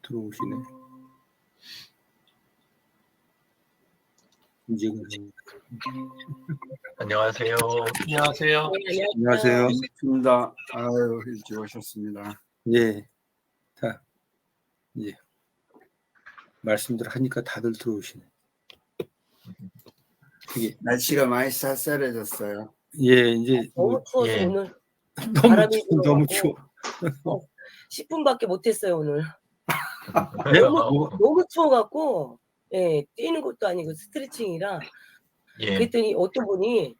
들어오시네. 인증을 안녕하세요. 안녕하세요. 안녕하세요. 반갑습니다. 아유, 일찍 오셨습니다. 예. 자, 예. 말씀들 하니까 다들 들어오시네. 이게 날씨가 많이 쌀쌀해졌어요. 예, 이제 너무 추워서 예. 오늘 너무 추워. 10분밖에 못했어요 오늘. 네? 너무 추워갖고 예 뛰는 것도 아니고 스트레칭이라 예. 그랬더니 어떤 분이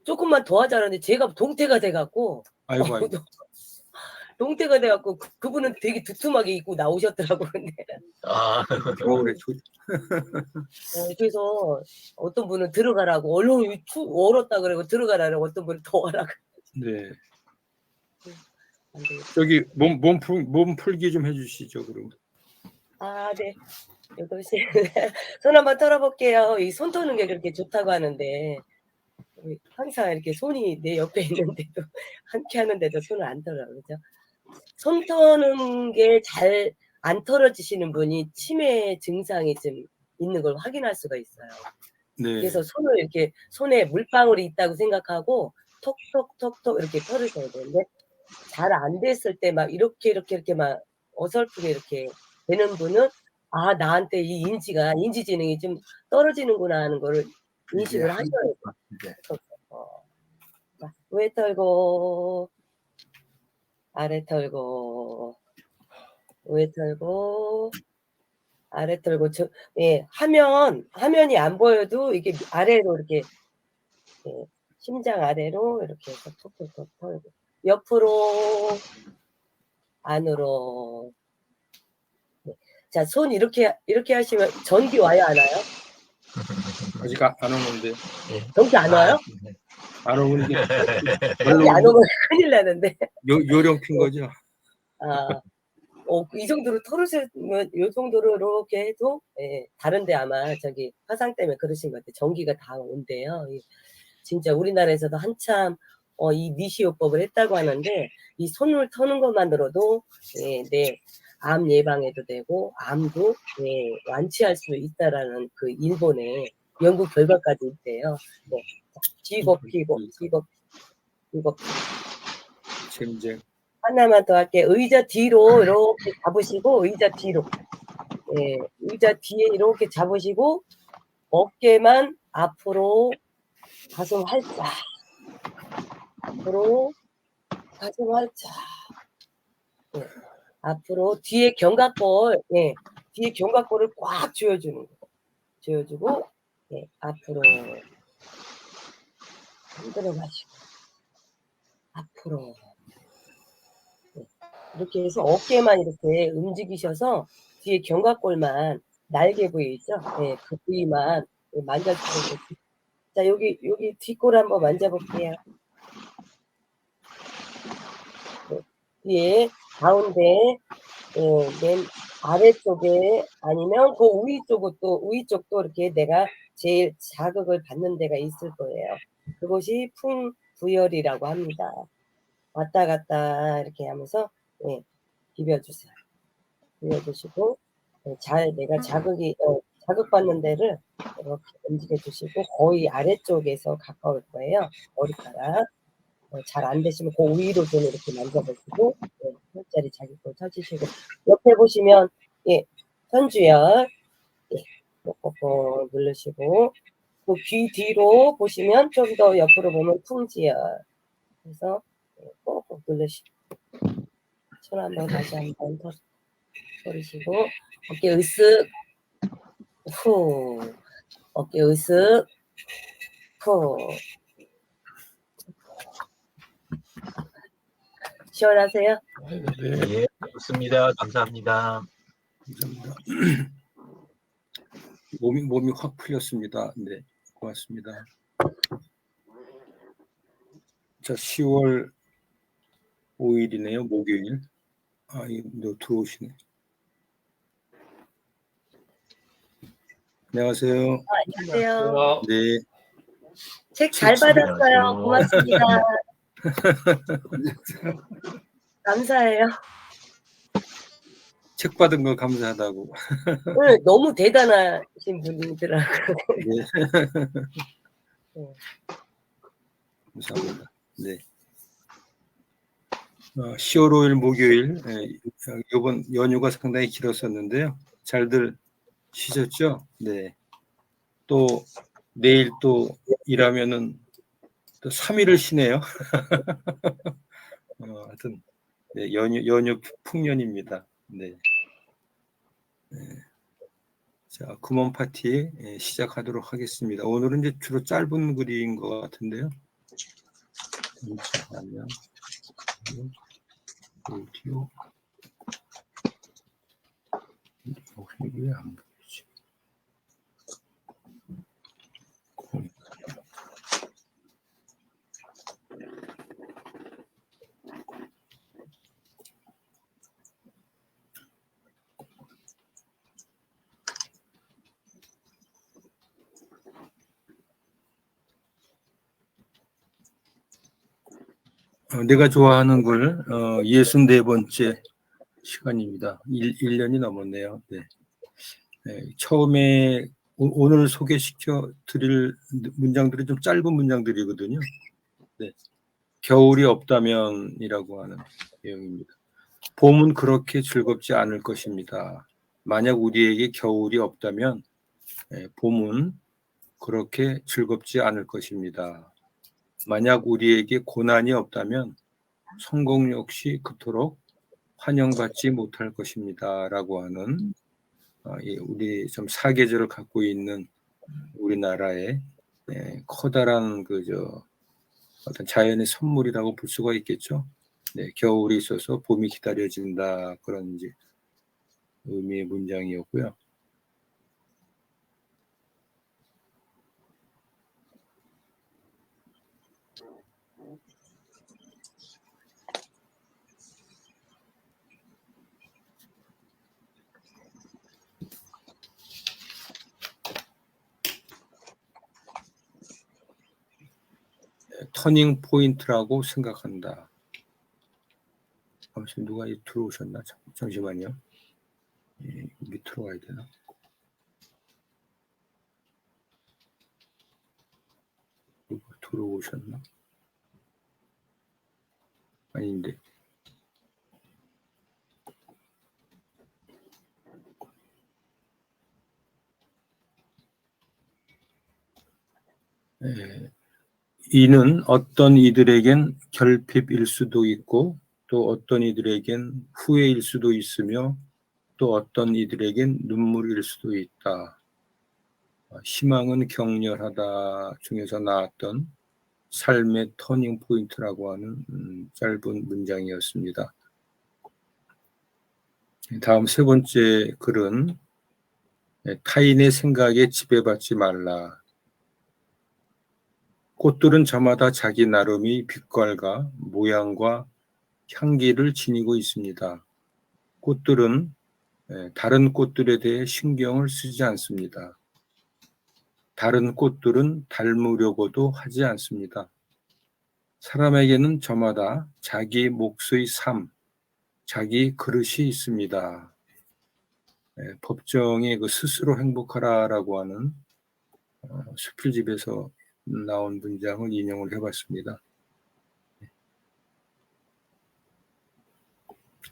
조금만 더 하자는데 제가 동태가 돼갖고 아이고. 동태가 돼갖고 그분은 되게 두툼하게 입고 나오셨더라고. 근데 겨울에 그래서 어떤 분은 들어가라고 얼른 얼었다 그러고 들어가라고 어떤 분은 더 하라고. 네. 안 되겠다. 저기 몸 풀기 좀 해주시죠, 그럼. 아, 네. 8시. 손 한번 털어볼게요. 이 손 터는 게 그렇게 좋다고 하는데 항상 이렇게 손이 내 옆에 있는데도 함께 하는데도 손을 안 털어요. 그죠? 손 터는 게 잘 안 털어지시는 분이 치매 증상이 좀 있는 걸 확인할 수가 있어요. 네. 그래서 손을 이렇게 손에 물방울이 있다고 생각하고 톡톡톡톡 이렇게 털으셔야 되는데 잘 안 됐을 때 막 이렇게 막 어설프게 이렇게 되는 분은 아 나한테 이 인지 지능이 좀 떨어지는구나 하는 거를 인식을 하셔야 돼요. 네. 자, 위 털고 아래 털고 위 털고 아래 털고 예 화면이 안 보여도 이게 아래로 이렇게 예, 심장 아래로 이렇게 해서 톡톡톡 털고 옆으로 안으로. 네. 자, 손 이렇게 하시면 전기 와요, 안 와요? 아직 안 오는데. 전기 안 와요? 안 오는데. 전기 안 오면 큰일 나는데. 요령 핀 거죠? 이 정도로 털으시면 이 정도로 이렇게 해도 예, 다른데 아마 저기 화상 때문에 그러신 것 같아요. 전기가 다 온대요. 진짜 우리나라에서도 한참 이 니시요법을 했다고 하는데 이 손을 터는 것만으로도 예, 암 예방에도 되고 암도 예, 완치할 수 있다라는 그 일본의 연구 결과까지 있대요. 네. 쥐고 피고 쟁쟁. 하나만 더 할게요. 의자 뒤로 이렇게 잡으시고 의자 뒤로 예, 의자 뒤에 이렇게 잡으시고 어깨만 앞으로 가슴 활짝 앞으로 가슴 활짝 예, 앞으로 뒤에 견갑골 예, 뒤에 견갑골을 꽉 조여주는 거 조여주고 예, 앞으로 흔들어 가시고 앞으로 예, 이렇게 해서 어깨만 이렇게 움직이셔서 뒤에 견갑골만 날개 부위 있죠? 예, 그 부위만 만져주세요. 자, 여기 뒷골 한번 만져볼게요. 네, 뒤에 가운데 맨 아래쪽에 아니면 그 위쪽도 이렇게 내가 제일 자극을 받는 데가 있을 거예요. 그것이 풍부열이라고 합니다. 왔다 갔다 이렇게 하면서 예, 비벼주세요. 비벼주시고 잘 내가 자극받는 데를 이렇게 움직여주시고 거의 아래쪽에서 가까울 거예요. 머리카락 잘 안 되시면 그 위로 좀 이렇게 만져보시고 혈자리 자극도 찾으시고 옆에 보시면 예 현주열 예, 꼭꼭 누르시고 그 귀 뒤로 보시면 좀 더 옆으로 보면 풍지열 그래서 꼭꼭 누르시고 손 한번 다시 한번 털으시고 어깨 으쓱 후 어깨 으쓱 후 시원하세요? 네. 예, 좋습니다. 감사합니다. 감사합니다. 몸이 확 풀렸습니다. 네, 고맙습니다. 자, 10월 5일이네요, 목요일. 너 들어오시네. 안녕하세요. 안녕하세요. 네. 책 잘 받았어요. 안녕하세요. 고맙습니다. 감사해요. 책 받은 거 감사하다고. 네, 너무 대단하신 분이더라고요. 네. 네. 감사합니다. 네. 10월 5일 목요일, 이번 연휴가 상당히 길었었는데요. 잘들 쉬셨죠? 네. 또 내일 또 일하면은 또 3일을 쉬네요. 하여튼 네, 연휴 풍년입니다. 네. 네. 자, 금원 파티 시작하도록 하겠습니다. 오늘은 이제 주로 짧은 글인 것 같은데요. 잠시만요. 오디오. 이게 왜안 보이지? 내가 좋아하는 글 64번째 시간입니다. 1년이 넘었네요. 네. 네, 처음에 오늘 소개시켜 드릴 문장들이 좀 짧은 문장들이거든요. 네. 겨울이 없다면이라고 하는 내용입니다. 봄은 그렇게 즐겁지 않을 것입니다. 만약 우리에게 겨울이 없다면 봄은 그렇게 즐겁지 않을 것입니다. 만약 우리에게 고난이 없다면 성공 역시 그토록 환영받지 못할 것입니다. 라고 하는 우리 좀 사계절을 갖고 있는 우리나라의 커다란 어떤 자연의 선물이라고 볼 수가 있겠죠. 네, 겨울이 있어서 봄이 기다려진다 그런 이제 의미의 문장이었고요. 터닝 포인트라고 생각한다. 잠시 누가 들어오셨나? 잠시만요. 밑으로 가야 되나? 누가 들어오셨나? 아닌데. 이는 어떤 이들에겐 결핍일 수도 있고 또 어떤 이들에겐 후회일 수도 있으며 또 어떤 이들에겐 눈물일 수도 있다. 희망은 격렬하다 중에서 나왔던 삶의 터닝 포인트라고 하는 짧은 문장이었습니다. 다음 세 번째 글은 타인의 생각에 지배받지 말라. 꽃들은 저마다 자기 나름의 빛깔과 모양과 향기를 지니고 있습니다. 꽃들은 다른 꽃들에 대해 신경을 쓰지 않습니다. 다른 꽃들은 닮으려고도 하지 않습니다. 사람에게는 저마다 자기 몫의 삶, 자기 그릇이 있습니다. 법정의 그 스스로 행복하라라고 하는 수필집에서 나온 문장을 인용을 해봤습니다.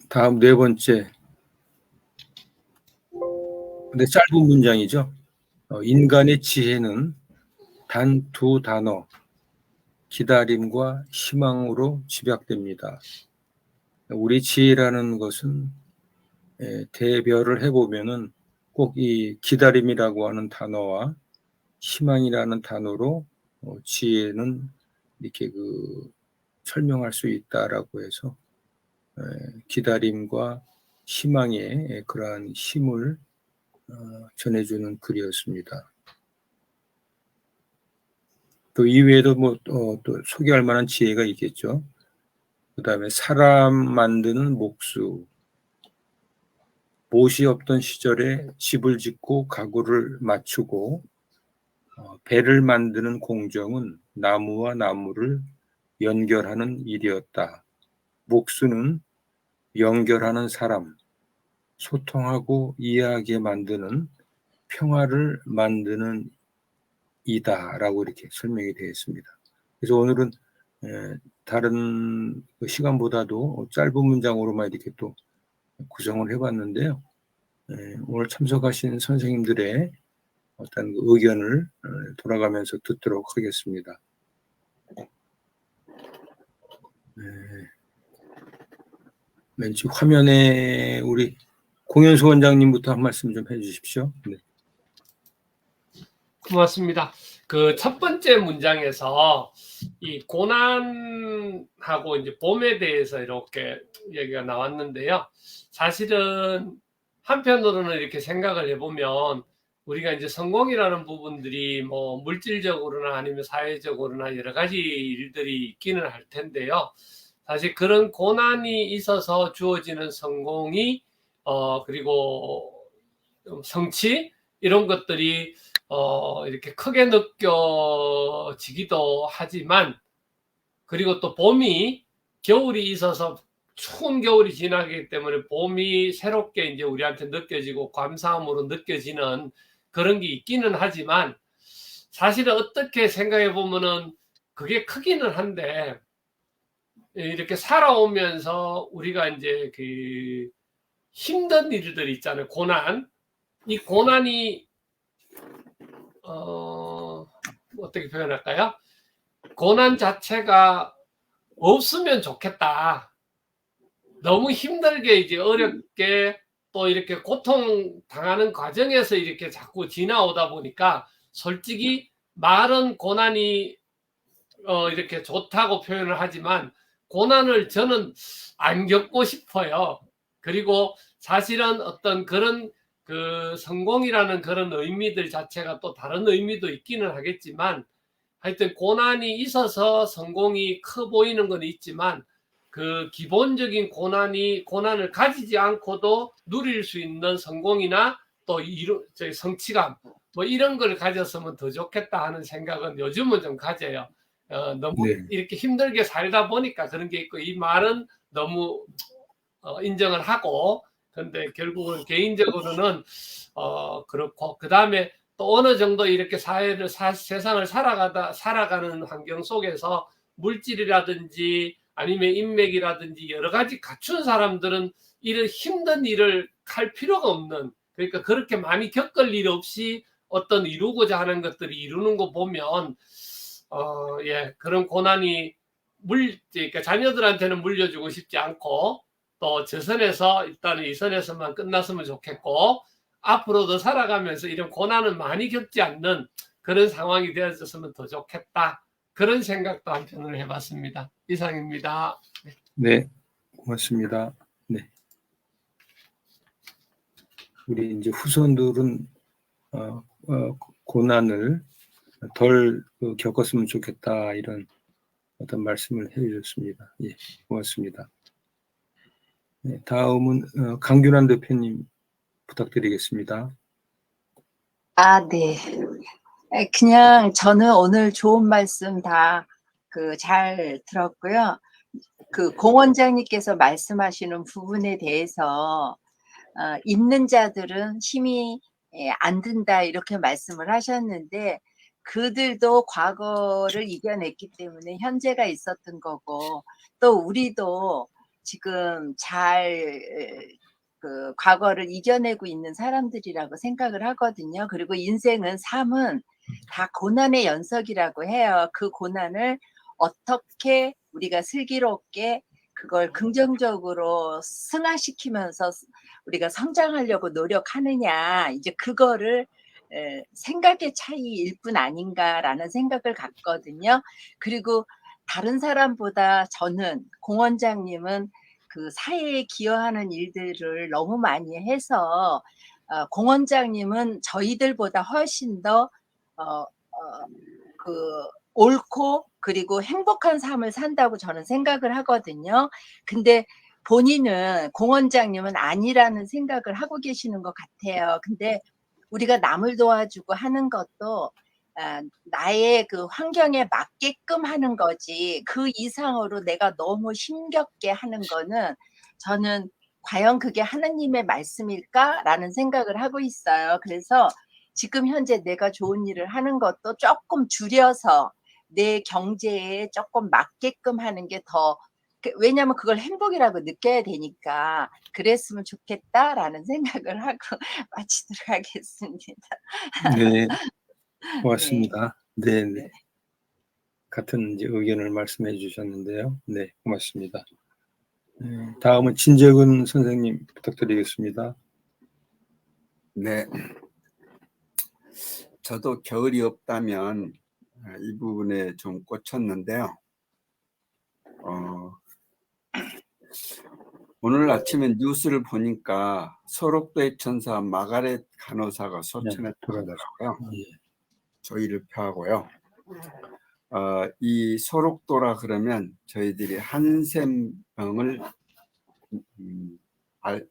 다음 네 번째, 근데 짧은 문장이죠. 인간의 지혜는 단 두 단어, 기다림과 희망으로 집약됩니다. 우리 지혜라는 것은 대별을 해보면은 꼭 이 기다림이라고 하는 단어와 희망이라는 단어로 지혜는 이렇게 설명할 수 있다라고 해서 기다림과 희망의 그러한 힘을 전해주는 글이었습니다. 또 이외에도 또 소개할 만한 지혜가 있겠죠. 그 다음에 사람 만드는 목수, 못이 없던 시절에 집을 짓고 가구를 맞추고 배를 만드는 공정은 나무와 나무를 연결하는 일이었다. 목수는 연결하는 사람, 소통하고 이해하게 만드는 평화를 만드는 이다라고 이렇게 설명이 되어 있습니다. 그래서 오늘은 다른 시간보다도 짧은 문장으로만 이렇게 또 구성을 해봤는데요. 오늘 참석하신 선생님들의 어떤 의견을 돌아가면서 듣도록 하겠습니다. 왠지 화면에 우리 공연수 원장님부터 한 말씀 좀 해주십시오. 네. 고맙습니다. 그 첫 번째 문장에서 이 고난하고 이제 봄에 대해서 이렇게 얘기가 나왔는데요. 사실은 한편으로는 이렇게 생각을 해보면 우리가 이제 성공이라는 부분들이 뭐 물질적으로나 아니면 사회적으로나 여러 가지 일들이 있기는 할 텐데요. 사실 그런 고난이 있어서 주어지는 성공이 그리고 성취 이런 것들이 이렇게 크게 느껴지기도 하지만, 그리고 또 봄이 겨울이 있어서 추운 겨울이 지나기 때문에 봄이 새롭게 이제 우리한테 느껴지고 감사함으로 느껴지는 그런 게 있기는 하지만, 사실은 어떻게 생각해 보면은 그게 크기는 한데, 이렇게 살아오면서 우리가 이제 그 힘든 일들 있잖아요. 고난. 이 고난이 어떻게 표현할까요? 고난 자체가 없으면 좋겠다. 너무 힘들게 이제 어렵게 또 이렇게 고통 당하는 과정에서 이렇게 자꾸 지나오다 보니까 솔직히 말은 고난이 이렇게 좋다고 표현을 하지만 고난을 저는 안 겪고 싶어요. 그리고 사실은 어떤 그런 그 성공이라는 그런 의미들 자체가 또 다른 의미도 있기는 하겠지만, 하여튼 고난이 있어서 성공이 커 보이는 건 있지만 그 기본적인 고난을 가지지 않고도 누릴 수 있는 성공이나 또 성취감 뭐 이런 걸 가졌으면 더 좋겠다 하는 생각은 요즘은 좀 가져요. 너무 네. 이렇게 힘들게 살다 보니까 그런 게 있고, 이 말은 너무 인정을 하고, 근데 결국은 개인적으로는 그렇고, 그 다음에 또 어느 정도 이렇게 세상을 살아가는 환경 속에서 물질이라든지 아니면 인맥이라든지 여러 가지 갖춘 사람들은 이런 힘든 일을 할 필요가 없는, 그러니까 그렇게 많이 겪을 일 없이 어떤 이루고자 하는 것들이 이루는 거 보면 그런 고난이 그러니까 자녀들한테는 물려주고 싶지 않고, 또 저 선에서 일단은 이 선에서만 끝났으면 좋겠고, 앞으로도 살아가면서 이런 고난을 많이 겪지 않는 그런 상황이 되어졌으면 더 좋겠다. 그런 생각도 한편으로 해봤습니다. 이상입니다. 네, 고맙습니다. 네. 우리 이제 후손들은 고난을 덜 겪었으면 좋겠다, 이런 어떤 말씀을 해주셨습니다. 예, 고맙습니다. 네, 다음은 강균환 대표님 부탁드리겠습니다. 네. 그냥 저는 오늘 좋은 말씀 다 잘 들었고요. 그 공원장님께서 말씀하시는 부분에 대해서 있는 자들은 힘이 안 든다 이렇게 말씀을 하셨는데, 그들도 과거를 이겨냈기 때문에 현재가 있었던 거고, 또 우리도 지금 잘 그 과거를 이겨내고 있는 사람들이라고 생각을 하거든요. 그리고 인생은, 삶은 다 고난의 연속이라고 해요. 그 고난을 어떻게 우리가 슬기롭게 그걸 긍정적으로 승화시키면서 우리가 성장하려고 노력하느냐, 이제 그거를 생각의 차이일 뿐 아닌가라는 생각을 갖거든요. 그리고 다른 사람보다 저는, 공 원장님은 그 사회에 기여하는 일들을 너무 많이 해서 공 원장님은 저희들보다 훨씬 더 옳고 그리고 행복한 삶을 산다고 저는 생각을 하거든요. 근데 본인은, 공 원장님은 아니라는 생각을 하고 계시는 것 같아요. 근데 우리가 남을 도와주고 하는 것도 나의 그 환경에 맞게끔 하는 거지, 그 이상으로 내가 너무 힘겹게 하는 거는 저는 과연 그게 하나님의 말씀일까라는 생각을 하고 있어요. 그래서 지금 현재 내가 좋은 일을 하는 것도 조금 줄여서 내 경제에 조금 맞게끔 하는 게 더, 왜냐하면 그걸 행복이라고 느껴야 되니까 그랬으면 좋겠다라는 생각을 하고 마치도록 하겠습니다. 네, 고맙습니다. 네, 네. 같은 이제 의견을 말씀해 주셨는데요. 네, 고맙습니다. 다음은 진재근 선생님 부탁드리겠습니다. 네. 저도 겨울이 없다면 이 부분에 좀 꽂혔는데요. 오늘 아침에 뉴스를 보니까 소록도의 천사 마가렛 간호사가 소천에 들어가더라고요. 조의를 표하고요. 이 소록도라 그러면 저희들이 한센병을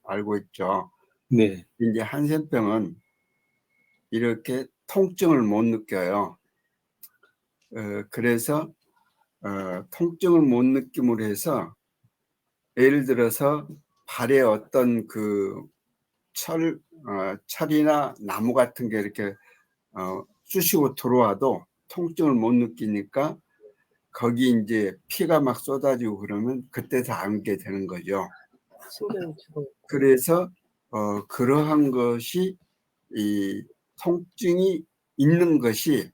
알고 있죠. 네, 이제 한센병은 이렇게 통증을 못 느껴요. 그래서 통증을 못 느낌으로 해서 예를 들어서 발에 어떤 그 철이나 나무 같은 게 이렇게 쑤시고 들어와도 통증을 못 느끼니까 거기 이제 피가 막 쏟아지고 그러면 그때 다 알게 되는 거죠. 신경 주고. 그래서 그러한 것이 이 통증이 있는 것이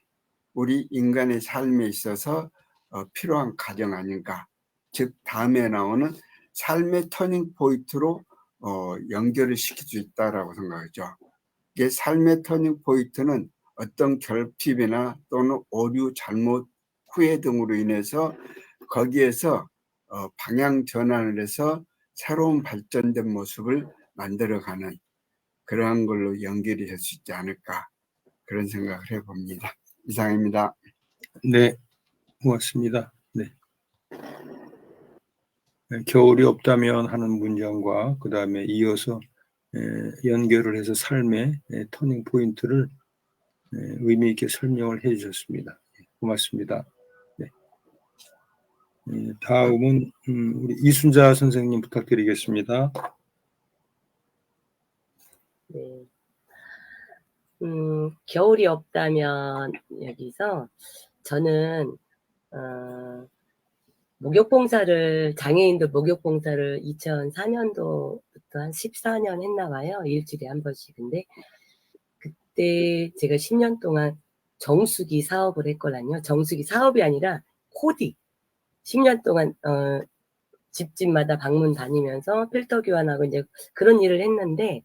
우리 인간의 삶에 있어서 필요한 과정 아닌가. 즉 다음에 나오는 삶의 터닝 포인트로 연결을 시킬 수 있다라고 생각하죠. 이게 삶의 터닝 포인트는 어떤 결핍이나 또는 오류, 잘못, 후회 등으로 인해서 거기에서 방향 전환을 해서 새로운 발전된 모습을 만들어가는 그러한 걸로 연결이 될 수 있지 않을까 그런 생각을 해봅니다. 이상입니다. 네, 고맙습니다. 네. 겨울이 없다면 하는 문장과 그 다음에 이어서 연결을 해서 삶의 터닝 포인트를 의미 있게 설명을 해주셨습니다. 고맙습니다. 네. 다음은 우리 이순자 선생님 부탁드리겠습니다. 네. 겨울이 없다면 여기서 저는 목욕봉사를 장애인들 목욕봉사를 2004년도부터 한 14년 했나 봐요. 일주일에 한 번씩. 근데 그때 제가 10년 동안 정수기 사업을 했거든요. 정수기 사업이 아니라 코디. 10년 동안 집집마다 방문 다니면서 필터 교환하고 이제 그런 일을 했는데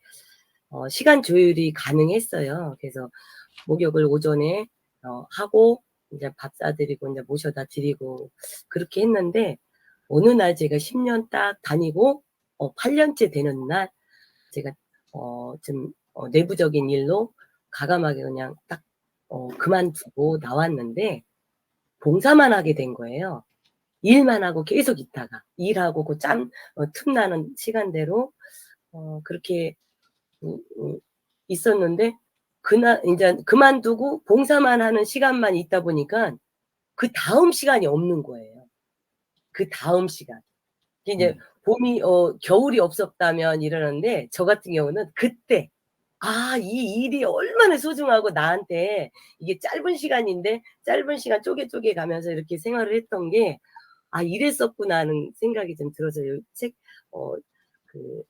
시간 조율이 가능했어요. 그래서 목욕을 오전에 하고 이제 밥 싸드리고 이제 모셔다 드리고 그렇게 했는데 어느 날 제가 10년 딱 다니고 8년째 되는 날 제가 좀 내부적인 일로 가감하게 그냥 딱 그만두고 나왔는데 봉사만 하게 된 거예요. 일만 하고 계속 있다가 일하고 그 틈나는 시간대로 그렇게 있었는데 그날 이제 그만두고 봉사만 하는 시간만 있다 보니까 그 다음 시간이 없는 거예요. 그 다음 시간. 이제 봄이 겨울이 없었다면 이러는데 저 같은 경우는 그때 이 일이 얼마나 소중하고 나한테 이게 짧은 시간인데 짧은 시간 쪼개 가면서 이렇게 생활을 했던 게 이랬었구나 하는 생각이 좀 들어서요. 그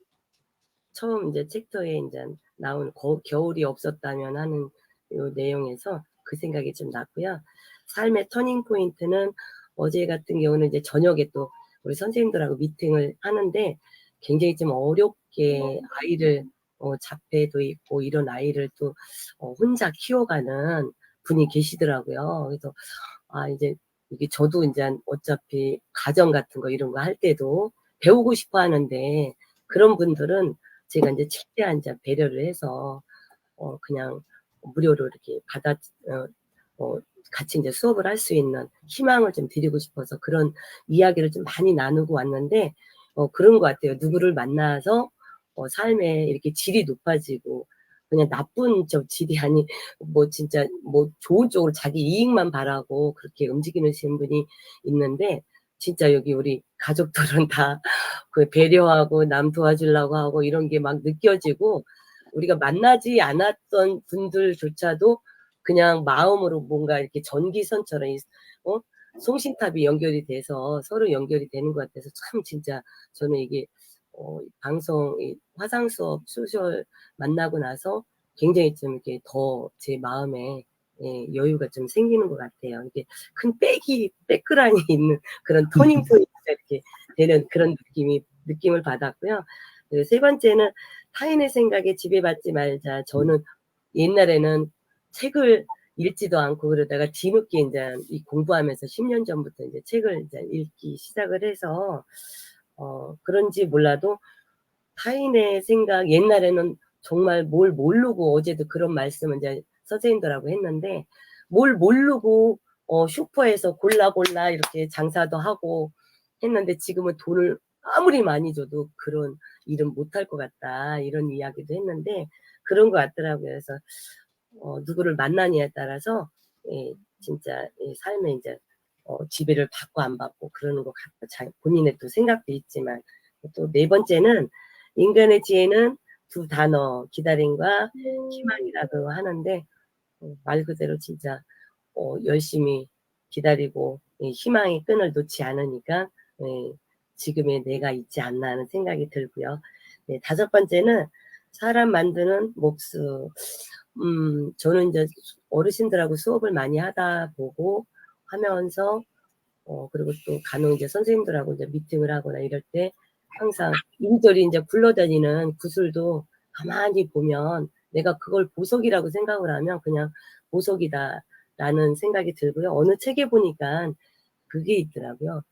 처음 이제 챕터에 이제 나온 겨울이 없었다면 하는 요 내용에서 그 생각이 좀 났고요. 삶의 터닝 포인트는 어제 같은 경우는 이제 저녁에 또 우리 선생님들하고 미팅을 하는데 굉장히 좀 어렵게 아이를 자폐도 있고 이런 아이를 또 혼자 키워가는 분이 계시더라고요. 그래서 이제 이게 저도 이제 어차피 가정 같은 거 이런 거 할 때도 배우고 싶어 하는데 그런 분들은 제가 이제 최대한 이제 배려를 해서 그냥 무료로 이렇게 같이 이제 수업을 할 수 있는 희망을 좀 드리고 싶어서 그런 이야기를 좀 많이 나누고 왔는데 그런 것 같아요. 누구를 만나서 삶에 이렇게 질이 높아지고 그냥 나쁜 질이 아니 진짜 좋은 쪽으로 자기 이익만 바라고 그렇게 움직이시는 분이 있는데 진짜 여기 우리 가족들은 다 그 배려하고 남 도와주려고 하고 이런 게 막 느껴지고, 우리가 만나지 않았던 분들조차도 그냥 마음으로 뭔가 이렇게 전기선처럼 송신탑이 연결이 돼서 서로 연결이 되는 것 같아서 참 진짜 저는 이게 방송 화상 수업 소셜 만나고 나서 굉장히 좀 이렇게 더 제 마음에 여유가 좀 생기는 것 같아요. 이게 큰 백그라운이 있는 그런 터닝 포인트가 이렇게 되는 그런 느낌을 받았고요. 그리고 세 번째는 타인의 생각에 지배받지 말자. 저는 옛날에는 책을 읽지도 않고 그러다가 뒤늦게 이제 이 공부하면서 10년 전부터 이제 책을 이제 읽기 시작을 해서 그런지 몰라도 타인의 생각, 옛날에는 정말 뭘 모르고, 어제도 그런 말씀을 이제 선생님들하고 했는데, 뭘 모르고 슈퍼에서 골라 이렇게 장사도 하고 했는데, 지금은 돈을 아무리 많이 줘도 그런 일은 못할 것 같다, 이런 이야기도 했는데 그런 것 같더라고요. 그래서 누구를 만나냐에 따라서 진짜 삶에 이제 지배를 받고 안 받고 그러는 것 같고, 본인의 또 생각도 있지만, 또 네 번째는 인간의 지혜는 두 단어, 기다림과 희망이라고 하는데, 말 그대로 진짜 열심히 기다리고 희망의 끈을 놓지 않으니까 지금의 내가 있지 않나 하는 생각이 들고요. 네, 다섯 번째는 사람 만드는 목수. 저는 이제 어르신들하고 수업을 많이 하다 보고 하면서 그리고 또 간혹 이제 선생님들하고 이제 미팅을 하거나 이럴 때 항상 이리저리 이제 굴러다니는 구슬도 가만히 보면 내가 그걸 보석이라고 생각을 하면 그냥 보석이다라는 생각이 들고요. 어느 책에 보니까 그게 있더라고요.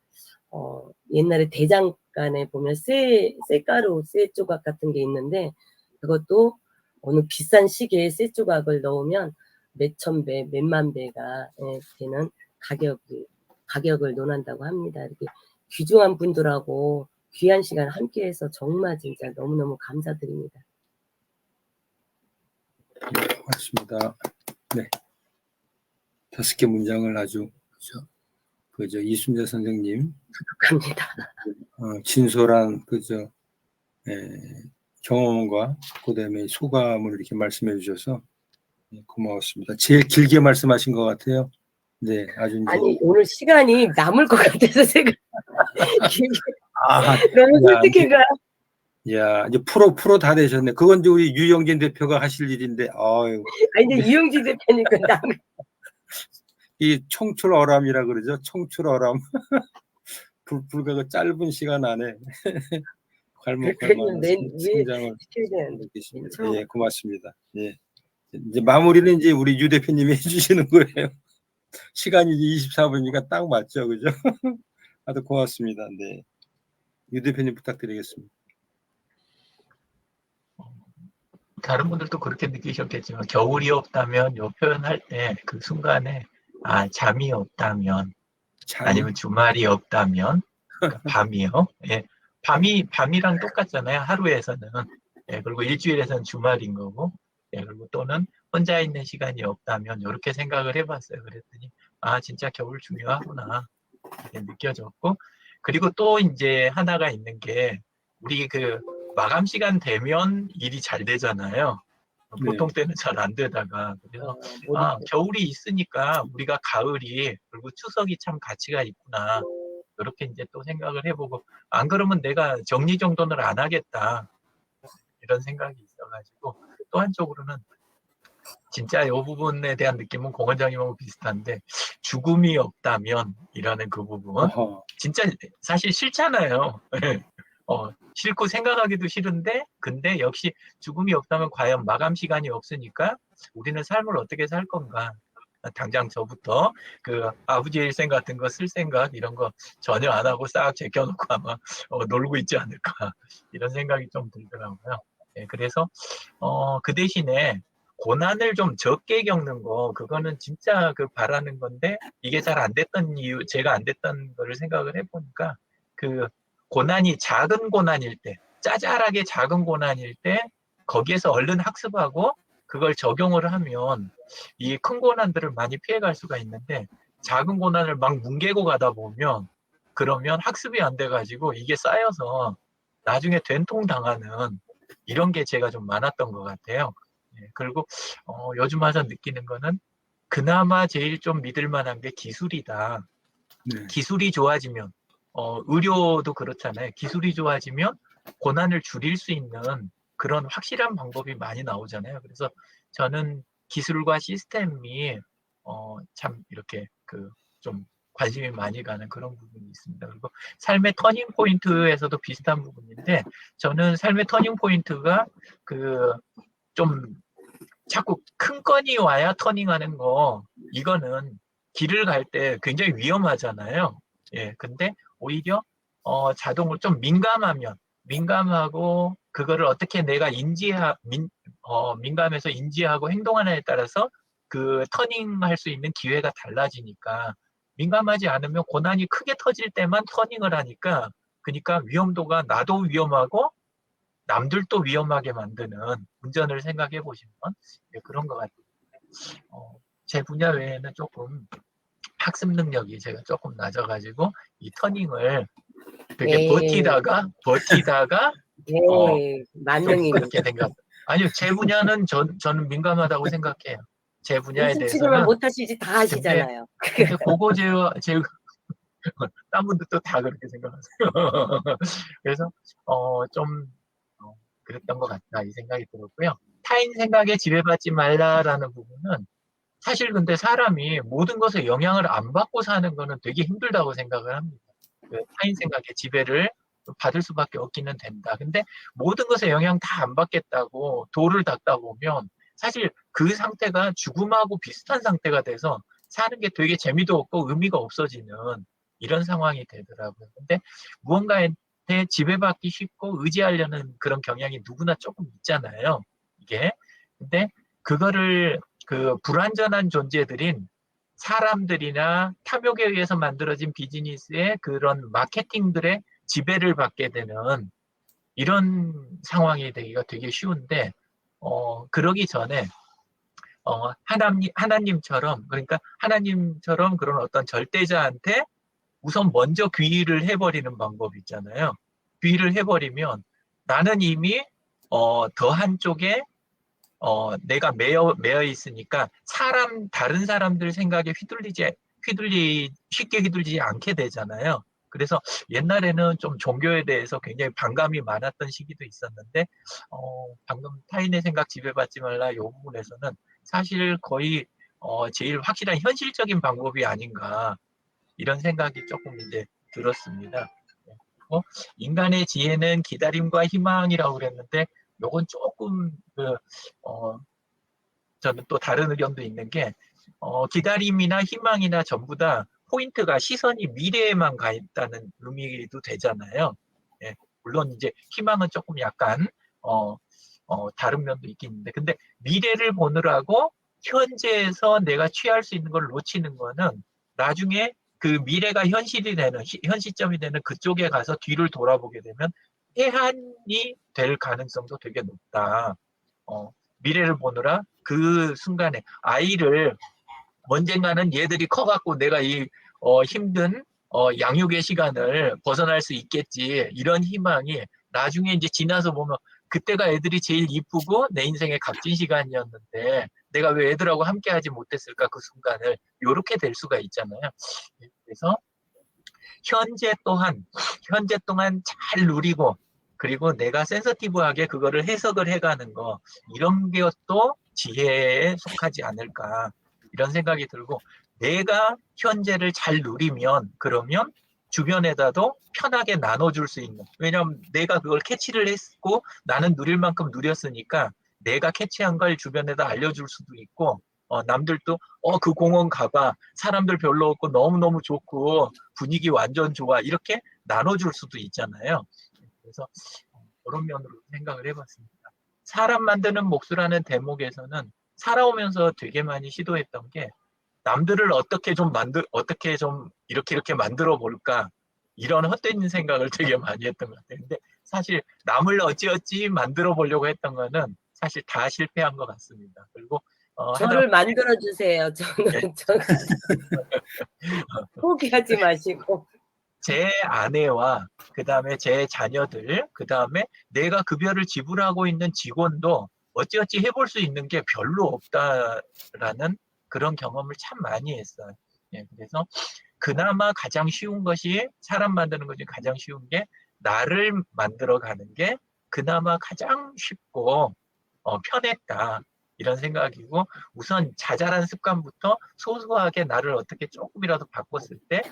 옛날에 대장간에 보면 쇠가루, 쇠 조각 같은 게 있는데, 그것도 어느 비싼 시계에 쇠 조각을 넣으면 몇천 배, 몇만 배가 되는 가격을 논한다고 합니다. 이렇게 귀중한 분들하고 귀한 시간 함께해서 정말 진짜 너무너무 감사드립니다. 네, 고맙습니다. 네. 5개 문장을 아주 이순재 선생님 부족합니다. 진솔한 경험과 그다음에 소감을 이렇게 말씀해 주셔서 고마웠습니다. 제일 길게 말씀하신 것 같아요. 네, 아주 이제 아니, 오늘 시간이 남을 것 같아서 제가 너무 솔직해가. 야, 이제 프로 다 되셨네. 그건 이제 우리 유영진 대표가 하실 일인데, 아유. 아니, 이제 이용진 대표니까 이 청출어람이라 그러죠. 청출어람. 불과 그 짧은 시간 안에 괄목할만한 성장을 하고 계십니다. 예, 고맙습니다. 예. 이제 마무리는 이제 우리 유 대표님이 해주시는 거예요. 시간이 24분이니까 딱 맞죠, 그죠? 아주 고맙습니다. 네, 유 대표님 부탁드리겠습니다. 다른 분들도 그렇게 느끼셨겠지만 겨울이 없다면 요 표현할 때 그 순간에 잠이 없다면 아니면 주말이 없다면 그러니까 밤이요. 예, 밤이랑 똑같잖아요. 하루에서는. 예, 그리고 일주일에서는 주말인 거고. 예, 그리고 또는 혼자 있는 시간이 없다면 이렇게 생각을 해봤어요. 그랬더니 진짜 겨울 중요하구나 이렇게 느껴졌고, 그리고 또 이제 하나가 있는 게 우리 그 마감 시간 되면 일이 잘 되잖아요. 보통 때는 잘 안 되다가. 그래서 겨울이 있으니까 우리가 가을이 그리고 추석이 참 가치가 있구나 이렇게 이제 또 생각을 해보고, 안 그러면 내가 정리정돈을 안 하겠다 이런 생각이 있어가지고, 또 한쪽으로는 진짜 이 부분에 대한 느낌은 공 원장님하고 비슷한데, 죽음이 없다면 이라는 그 부분 진짜 사실 싫잖아요. 싫고 생각하기도 싫은데, 근데 역시 죽음이 없다면 과연 마감 시간이 없으니까 우리는 삶을 어떻게 살 건가. 당장 저부터 그 아버지의 일생 같은 거 쓸 생각 이런 거 전혀 안 하고 싹 제껴놓고 아마 놀고 있지 않을까 이런 생각이 좀 들더라고요. 네, 그래서 그 대신에 고난을 좀 적게 겪는 거, 그거는 진짜 바라는 건데, 이게 잘 안 됐던 이유, 제가 안 됐던 거를 생각을 해보니까, 그 고난이 작은 고난일 때, 짜잘하게 작은 고난일 때 거기에서 얼른 학습하고 그걸 적용을 하면 이 큰 고난들을 많이 피해갈 수가 있는데, 작은 고난을 막 뭉개고 가다 보면 그러면 학습이 안 돼가지고 이게 쌓여서 나중에 된통 당하는 이런 게 제가 좀 많았던 것 같아요. 예, 그리고 요즘 와서 느끼는 거는 그나마 제일 좀 믿을 만한 게 기술이다. 네. 기술이 좋아지면 의료도 그렇잖아요. 기술이 좋아지면 고난을 줄일 수 있는 그런 확실한 방법이 많이 나오잖아요. 그래서 저는 기술과 시스템이 참 이렇게 좀 관심이 많이 가는 그런 부분이 있습니다. 그리고 삶의 터닝 포인트에서도 비슷한 부분인데 저는 삶의 터닝 포인트가 좀 자꾸 큰 건이 와야 터닝하는 거 이거는 길을 갈 때 굉장히 위험하잖아요. 예, 근데 오히려 자동으로 좀 민감하고 그거를 어떻게 내가 민감해서 인지하고 행동하느냐에 따라서 그 터닝할 수 있는 기회가 달라지니까 민감하지 않으면 고난이 크게 터질 때만 터닝을 하니까 그러니까 위험도가 나도 위험하고 남들도 위험하게 만드는 운전을 생각해 보시면 그런 것 같아요. 제 분야 외에는 조금 학습 능력이 제가 조금 낮아가지고 이 터닝을 되게 예. 버티다가 예, 좀 만능입니다. 그렇게 생각. 아니요, 제 분야는 저는 민감하다고 생각해요. 제 분야에 웃음 치료만 대해서는. 못하시지 다 하시잖아요. 근데 그거 딴 분들도 다 그렇게 생각하세요. 그래서 좀 그랬던 것 같다 이 생각이 들었고요. 타인 생각에 지배받지 말라라는 부분은 사실 근데 사람이 모든 것에 영향을 안 받고 사는 거는 되게 힘들다고 생각을 합니다. 타인 생각에 지배를 받을 수밖에 없기는 된다. 근데 모든 것에 영향 다 안 받겠다고 돌을 닦다 보면 사실 그 상태가 죽음하고 비슷한 상태가 돼서 사는 게 되게 재미도 없고 의미가 없어지는 이런 상황이 되더라고요. 근데 무언가에 지배받기 쉽고 의지하려는 그런 경향이 누구나 조금 있잖아요. 이게. 근데 그거를 불완전한 존재들인 사람들이나 탐욕에 의해서 만들어진 비즈니스의 그런 마케팅들의 지배를 받게 되는 이런 상황이 되기가 되게 쉬운데, 그러기 전에, 하나님처럼, 그러니까 하나님처럼 그런 어떤 절대자한테 우선 먼저 귀의를 해버리는 방법이 있잖아요. 귀의를 해버리면 나는 이미, 더 한쪽에 내가 매여 있으니까 다른 사람들 생각에 쉽게 휘둘리지 않게 되잖아요. 그래서 옛날에는 좀 종교에 대해서 굉장히 반감이 많았던 시기도 있었는데, 방금 타인의 생각 지배받지 말라 이 부분에서는 사실 거의 제일 확실한 현실적인 방법이 아닌가 이런 생각이 조금 이제 들었습니다. 인간의 지혜는 기다림과 희망이라고 그랬는데 요건 조금 저는 또 다른 의견도 있는 게 기다림이나 희망이나 전부 다 포인트가 시선이 미래에만 가 있다는 의미도 되잖아요. 예, 물론 이제 희망은 조금 약간 다른 면도 있긴 있는데 근데 미래를 보느라고 현재에서 내가 취할 수 있는 걸 놓치는 거는 나중에 그 미래가 현 시점이 되는 그쪽에 가서 뒤를 돌아보게 되면 해한이 될 가능성도 되게 높다. 미래를 보느라 그 순간에 아이를 언젠가는 얘들이 커갖고 내가 이 힘든 양육의 시간을 벗어날 수 있겠지 이런 희망이 나중에 이제 지나서 보면 그때가 애들이 제일 이쁘고 내 인생의 값진 시간이었는데 내가 왜 애들하고 함께 하지 못했을까 그 순간을 이렇게 될 수가 있잖아요. 그래서 현재 동안 잘 누리고 그리고 내가 센서티브하게 그거를 해석을 해가는 거 이런 것도 지혜에 속하지 않을까 이런 생각이 들고 내가 현재를 잘 누리면 그러면 주변에다도 편하게 나눠줄 수 있는 왜냐하면 내가 그걸 캐치를 했고 나는 누릴 만큼 누렸으니까 내가 캐치한 걸 주변에다 알려줄 수도 있고 남들도 그 공원 가봐 사람들 별로 없고 너무너무 좋고 분위기 완전 좋아 이렇게 나눠줄 수도 있잖아요. 그래서 그런 면으로 생각을 해봤습니다. 사람 만드는 몫이라는 대목에서는 살아오면서 되게 많이 시도했던 게 남들을 어떻게 좀 이렇게 만들어 볼까 이런 헛된 생각을 되게 많이 했던 것 같아요. 근데 사실 남을 어찌어찌 만들어 보려고 했던 거는 사실 다 실패한 것 같습니다. 그리고 저를 만들어 주세요. 저는 포기하지 마시고. 제 아내와 그다음에 제 자녀들, 그다음에 내가 급여를 지불하고 있는 직원도 어찌어찌 해볼 수 있는 게 별로 없다라는 그런 경험을 참 많이 했어요. 예, 그래서 그나마 가장 쉬운 것이, 사람 만드는 것 중에 가장 쉬운 게 나를 만들어 가는 게 그나마 가장 쉽고 편했다, 이런 생각이고, 우선 자잘한 습관부터 소소하게 나를 어떻게 조금이라도 바꿨을 때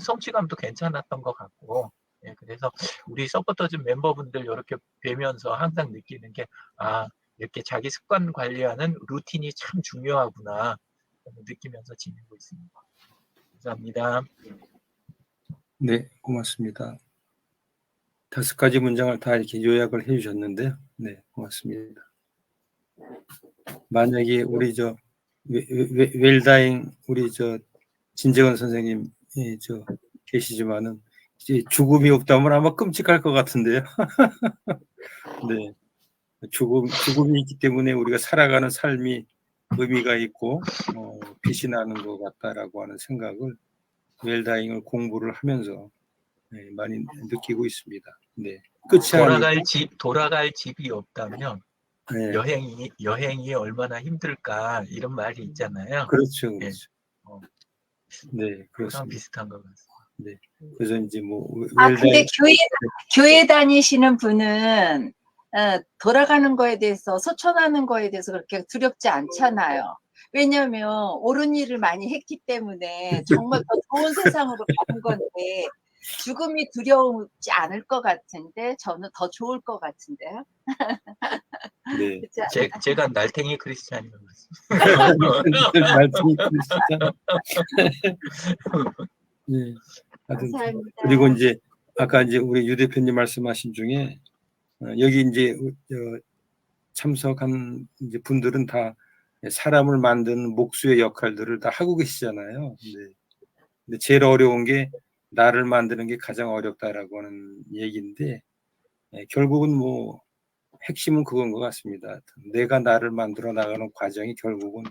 성취감도 괜찮았던 것 같고, 예, 그래서 우리 서포터즈 멤버분들 이렇게 뵈면서 항상 느끼는 게, 이렇게 자기 습관 관리하는 루틴이 참 중요하구나 느끼면서 지내고 있습니다. 감사합니다. 네, 고맙습니다. 5가지 문장을 다 이렇게 요약을 해주셨는데요. 네, 고맙습니다. 만약에 우리 웰다잉 우리 진재원 선생님 계시지만은 이제 죽음이 없다면 아마 끔찍할 것 같은데요. 네, 죽음이 있기 때문에 우리가 살아가는 삶이 의미가 있고 빛이 나는 것 같다라고 하는 생각을 웰다잉을 공부를 하면서 많이 느끼고 있습니다. 네, 끝이 돌아갈 집이 없다면 네. 여행이 얼마나 힘들까, 이런 말이 있잖아요. 그렇죠. 예. 네, 그랑 그렇습니다. 비슷한 것 같습니다. 네, 그래서 이제 근데 교회 다니시는 분은 돌아가는 거에 대해서, 소천하는 거에 대해서 그렇게 두렵지 않잖아요. 왜냐하면 옳은 일을 많이 했기 때문에 정말 더 좋은 세상으로 가는 건데, 죽음이 두려우지 않을 것 같은데, 저는 더 좋을 것 같은데요. 네. 제가 날탱이 크리스찬인 것 같습니다. 네. 감사합니다. 그리고 이제 아까 이제 우리 유 대표님 말씀하신 중에 여기 이제 참석한 이제 분들은 다 사람을 만드는 목수의 역할들을 다 하고 계시잖아요. 네. 근데 제일 어려운 게 나를 만드는 게 가장 어렵다라고 하는 얘기인데, 결국은 핵심은 그건 것 같습니다. 내가 나를 만들어 나가는 과정이 결국은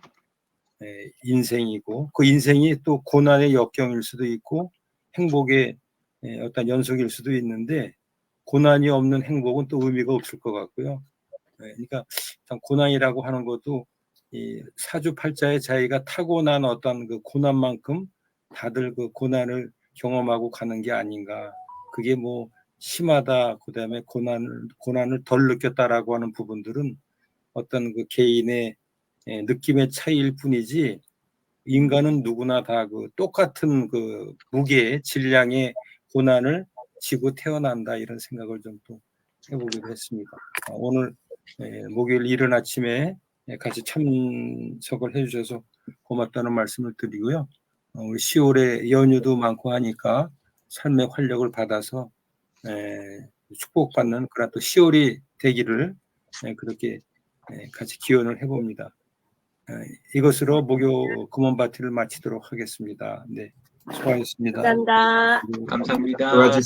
인생이고, 그 인생이 또 고난의 역경일 수도 있고 행복의 어떤 연속일 수도 있는데, 고난이 없는 행복은 또 의미가 없을 것 같고요. 그러니까 고난이라고 하는 것도 이 사주팔자의 자기가 타고난 어떤 그 고난만큼 다들 그 고난을 경험하고 가는 게 아닌가. 그게 심하다, 그다음에 고난을 덜 느꼈다라고 하는 부분들은 어떤 그 개인의 느낌의 차이일 뿐이지, 인간은 누구나 다 그 똑같은 그 무게의 질량의 고난을 지고 태어난다, 이런 생각을 좀 또 해보기도 했습니다. 오늘 목요일 이른 아침에 같이 참석을 해주셔서 고맙다는 말씀을 드리고요. 우리 10월에 연휴도 많고 하니까 삶의 활력을 받아서 축복받는 그런 또 10월이 되기를 그렇게 같이 기원을 해봅니다. 이것으로 목요 금원 파티를 마치도록 하겠습니다. 네, 수고하셨습니다. 감사합니다. 감사합니다. 수고하셨습니다.